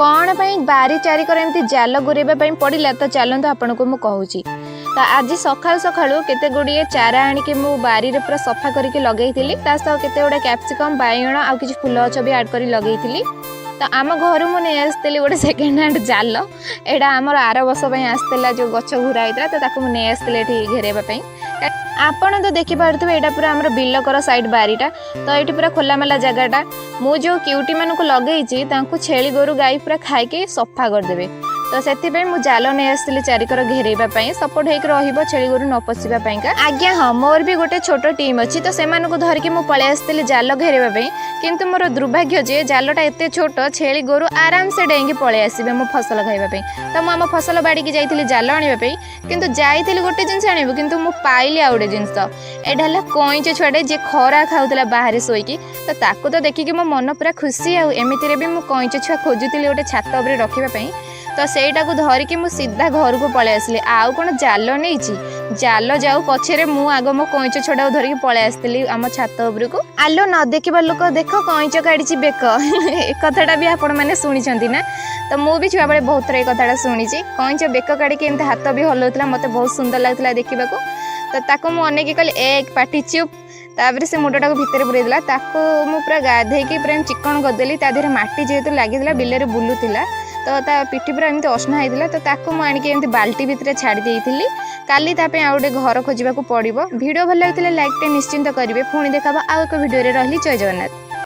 कौन पाई बारी चारिकर एमती जाल गुरेबा पड़ा तो चलते आपन को मुझे तो आज सका सका केते गुड़िए चारा आणिकी मु बारी पूरा सफा करके लगे सह केते गुड़ा कैप्सिकम बैगण आ कि फुल गछ भी आड कर लगे तो आम घर मुझे आसती गोटे सेकेंड हैंड जाल एटा आमर आर वर्ष आसला जो गछ घुरा होता तो मुझे आसती घेरवाई आपन तो देखिपे यहाँ पूरा आम बिलकर साइड बारीटा तो ये पूरा खोलामेला जगहटा मु जो क्यूटी मान को लगे छेली गोरु गाई पूरा खाई सफा करदे तो से मुझे जाल नहीं आसती चारिकर घेरवाई सपोर्ट होकर छेली गोरु न पशिवाई आज्ञा हाँ मोर भी गोटे छोट टीम अच्छी तो से धरिकी मुझे पलि आसती जाल घेरवाई किंतु मोर दुर्भाग्य जे जालटा एत छोट छेली गोरु आराम से डेंगी पलि आसबे मो फसल खाइबापी तो मुझे फसल बाड़ी की जाइली जाल आने किंतु जाइली गोटे जिनस आने किंतु मु पाइली आ गोटे जिनस एटा कईच छुआटे जे खरा खाऊला बाहर शोईकी तो ताकू तो देखिकी मो मन पूरा खुशी आमती भी मुझे कईच छुआ खोजुली गोटे छात उपर रखापी तो सेटा को धरिकी मु सीधा घर को पलि आसली आउ कौन जाल नहीं जाल जाऊ पछे मु आग मो कईच छुआ धरिकी पलि आसती आम छात उपरको आलो न देखा लोक देख कईच काढ़ी बेक कथाटा भी आपण मैंने शुणी ना तो मु भी छुआ बेले बहुत थर ये कथाटा शुणी कईच बेक काढ़ी एमती हाथ भी हलाउला मत बहुत सुंदर लगता देखा तो ताको मु अनेक कहली एक पाटी चुप तापर से मुंडटा को भितर पुरेदेला ताको मु पूरा गाधेकी पूरा चिकन करदेली ता देहरे माटी जेहेतु लगी बिलरे बुलूला तो ता पिठी पूरा एमती असना होता तो ताको मु आनिकी एमती बाल्टी भितर छाड़ी देइथिली काली तापे आ गोटे घर खोजा पड़ो वीडियो भल लगे लाइक टे निश्चिंत करेंगे पुणी देखा आउ एक वीडियो रही जय जगन्नाथ।